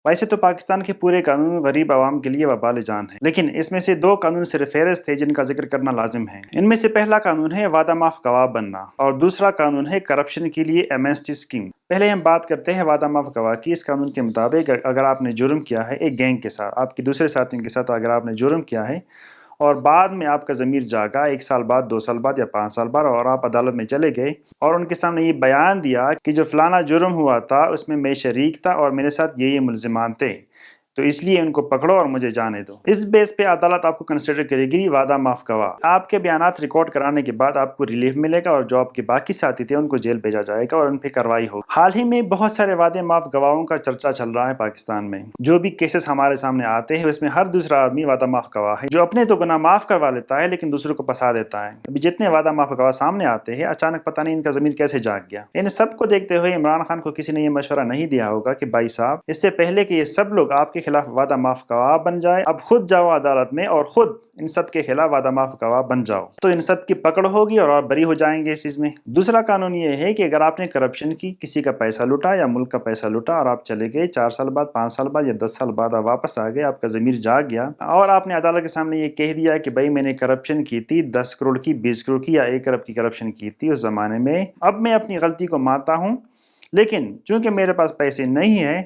वैसे तो पाकिस्तान के पूरे कानून गरीब आवाम के लिए वबाल जान है, लेकिन इसमें से 2 कानून सिर्फ फेहरिस्त थे जिनका जिक्र करना लाजिम है। इनमें से पहला कानून है वादा माफ गवाह बनना और दूसरा कानून है करप्शन के लिए एमनेस्टी स्कीम। पहले हम बात करते हैं वादा माफ गवाह की। इस कानून के मुताबिक अगर आपने जुर्म किया है एक गैंग के साथ, आपके दूसरे साथियों के साथ, अगर आपने जुर्म किया है और बाद में आपका ज़मीर जागा 1 साल बाद, 2 साल बाद या 5 साल बाद, और आप अदालत में चले गए और उनके सामने ये बयान दिया कि जो फलाना जुर्म हुआ था उसमें मैं शरीक था और मेरे साथ ये मुल्ज़िमान थे, तो इसलिए उनको पकड़ो और मुझे जाने दो। इस बेस पे अदालत आपको कंसिडर करेगी वादा माफ गवाह। आपके बयानात रिकॉर्ड कराने के बाद आपको रिलीफ मिलेगा और जो आपके बाकी साथी थे उनको जेल भेजा जाएगा और उन पर कार्रवाई होगी। हाल ही में बहुत सारे वादे माफ गवाहों का चर्चा चल रहा है पाकिस्तान में। जो भी केसेस हमारे सामने आते हैं उसमें हर दूसरा आदमी वादा माफ गवाह है, जो अपने तो गुनाह माफ करवा लेता है लेकिन दूसरों को फंसा देता है। अभी जितने वादा माफ गवाह सामने आते हैं, अचानक पता नहीं इनका ज़मीर कैसे जाग गया। इन सबको देखते हुए इमरान खान को किसी ने ये मशवरा नहीं दिया होगा कि भाई साहब, इससे पहले कि ये सब लोग आपके खिलाफ वादा माफ गवाह बन जाए, अब खुद जाओ अदालत में और खुद इन सब के खिलाफ वादा माफ गवाह बन जाओ, तो इन सब की पकड़ होगी और आप बरी हो जाएंगे इस चीज में। दूसरा कानून ये है कि अगर आपने करप्शन की, किसी का पैसा लूटा या मुल्क का पैसा लूटा और आप चले गए 4 साल बाद, 5 साल बाद या 10 साल बाद आप वापस आ गए, आपका ज़मीर जाग गया और आपने अदालत के सामने ये कह दिया कि भाई मैंने करप्शन की थी, 10 करोड़ की, 20 करोड़ की या 1 अरब की करप्शन की थी उस जमाने में, अब मैं अपनी गलती को मानता हूँ, लेकिन चूंकि मेरे पास पैसे नहीं है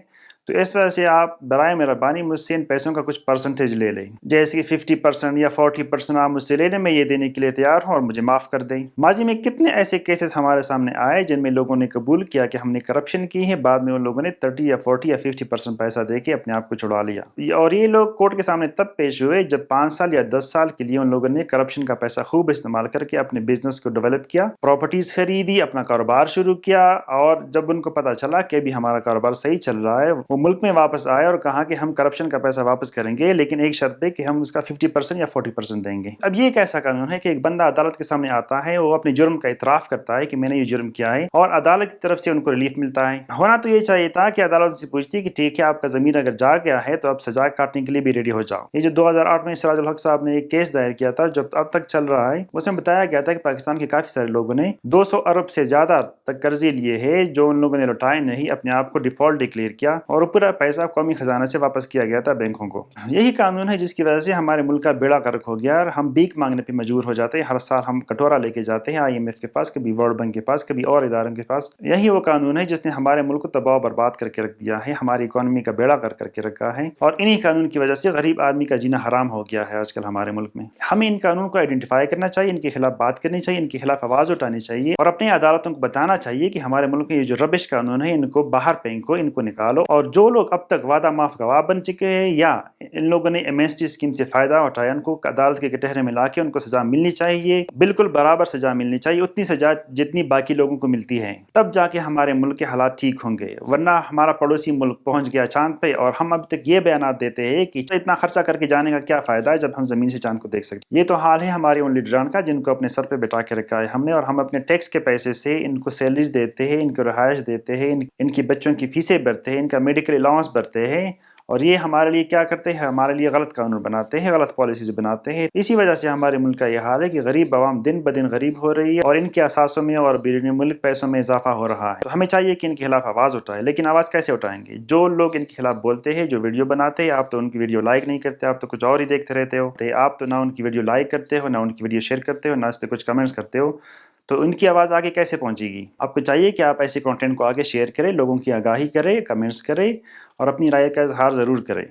तो इस वजह से आप बराए मेहरबानी मुझसे इन पैसों का कुछ परसेंटेज ले लें, जैसे कि 50% या 40% आप मुझसे ले लें, मैं ये देने के लिए तैयार हूँ और मुझे माफ़ कर दें। माजी में कितने ऐसे केसेस हमारे सामने आए जिनमें लोगों ने कबूल किया कि हमने करप्शन की है, बाद में उन लोगों ने 30 या 40 या 50% पैसा दे के अपने आप को छुड़ा लिया। और ये लोग कोर्ट के सामने तब पेश हुए जब 5 साल या 10 साल के लिए उन लोगों ने करप्शन का पैसा खूब इस्तेमाल करके अपने बिजनेस को डेवलप किया, प्रॉपर्टीज़ खरीदी, अपना कारोबार शुरू किया, और जब उनको पता चला कि अभी हमारा कारोबार सही चल रहा है, वो मुल्क में वापस आए और कहा कि हम करप्शन का पैसा वापस करेंगे, लेकिन एक शर्त पे कि हम उसका 50% या 40% देंगे। अब ये एक ऐसा कानून है कि एक बंदा अदालत के सामने आता है, वो अपने जुर्म का इतराफ़ करता है कि मैंने ये जुर्म किया है और अदालत की तरफ से उनको रिलीफ मिलता है। होना तो ये चाहिए था कि अदालत से पूछती कि ठीक है, आपका ज़मीर अगर जाग गया है तो अब सजा काटने के लिए भी रेडी हो जाओ। ये जो 2008 में सिराजुल हक साहब ने एक केस दायर किया था जो अब तक चल रहा है, उसमें बताया गया था कि पाकिस्तान के काफ़ी सारे लोगों ने 200 अरब से ज़्यादा तक कर्जे लिए हैं जो उन लोगों ने लौटाए नहीं, अपने आप को डिफॉल्ट डिक्लेयर किया और पूरा पैसा कौमी खजाना से वापस किया गया था बैंकों को। यही कानून है जिसकी वजह से हमारे मुल्क का बेड़ा गर्क हो गया और हम भीख मांगने पे मजबूर हो जाते हैं। हर साल हम कटोरा लेके जाते हैं IMF के पास, कभी वर्ल्ड बैंक के पास, कभी और इदारों के पास। यही वो कानून है जिसने हमारे मुल्क को तबाह बर्बाद करके रख दिया है, हमारी इकोनॉमी का बेड़ा गर्क करके रखा है, और इन्हीं कानून की वजह से गरीब आदमी का जीना हराम हो गया है आजकल हमारे मुल्क में। हमें इन कानून को आइडेंटिफाई करना चाहिए, इनके खिलाफ बात करनी चाहिए, इनके खिलाफ आवाज़ उठानी चाहिए और अपनी अदालतों को बताना चाहिए कि हमारे मुल्क में ये जो रबिश कानून है इनको बाहर फेंको, इनको निकालो। और जो लोग अब तक वादा माफ गवाह बन चुके हैं या इन लोगों ने एमनेस्टी स्कीम से फायदा उठाया, उनको अदालत के कटहरे में लाके उनको सजा मिलनी चाहिए, बिल्कुल बराबर सजा मिलनी चाहिए, उतनी सजा जितनी बाकी लोगों को मिलती है। तब जाके हमारे मुल्क के हालात ठीक होंगे, वरना हमारा पड़ोसी मुल्क पहुंच गया चांद पे और हम अभी तक ये बयान देते हैं कि इतना खर्चा करके जाने का क्या फायदा है जब हम जमीन से चांद को देख सकते। ये तो हाल है हमारे उन लीडरान का जिनको अपने सर पे बैठा के रखा है हमने, और हम अपने टैक्स के पैसे से इनको सैलरीज देते हैं, इनको रिहाइश देते हैं, इनकी बच्चों की फीसें भरते हैं, इनका मेडिकल अलाउंस भरते हैं, और ये हमारे लिए क्या करते हैं, हमारे लिए गलत कानून बनाते हैं, गलत पॉलिसीज बनाते हैं। इसी वजह से हमारे मुल्क का यह हाल है कि गरीब आवाम दिन ब दिन गरीब हो रही है और इनके असासों में और बैरून मुल्क पैसों में इजाफा हो रहा है। तो हमें चाहिए कि इनके खिलाफ आवाज़ उठाए, लेकिन आवाज़ कैसे उठाएंगे? जो लोग इनके खिलाफ बोलते हैं, जो वीडियो बनाते हैं, आप तो उनकी वीडियो लाइक नहीं करते, आप तो कुछ और ही देखते रहते हो। आप तो ना उनकी वीडियो लाइक करते हो, ना उनकी वीडियो शेयर करते हो, ना उस पर कुछ कमेंट्स करते हो, तो उनकी आवाज़ आगे कैसे पहुंचेगी? आपको चाहिए कि आप ऐसे कंटेंट को आगे शेयर करें, लोगों की आगाही करें, कमेंट्स करें और अपनी राय का इजहार ज़रूर करें।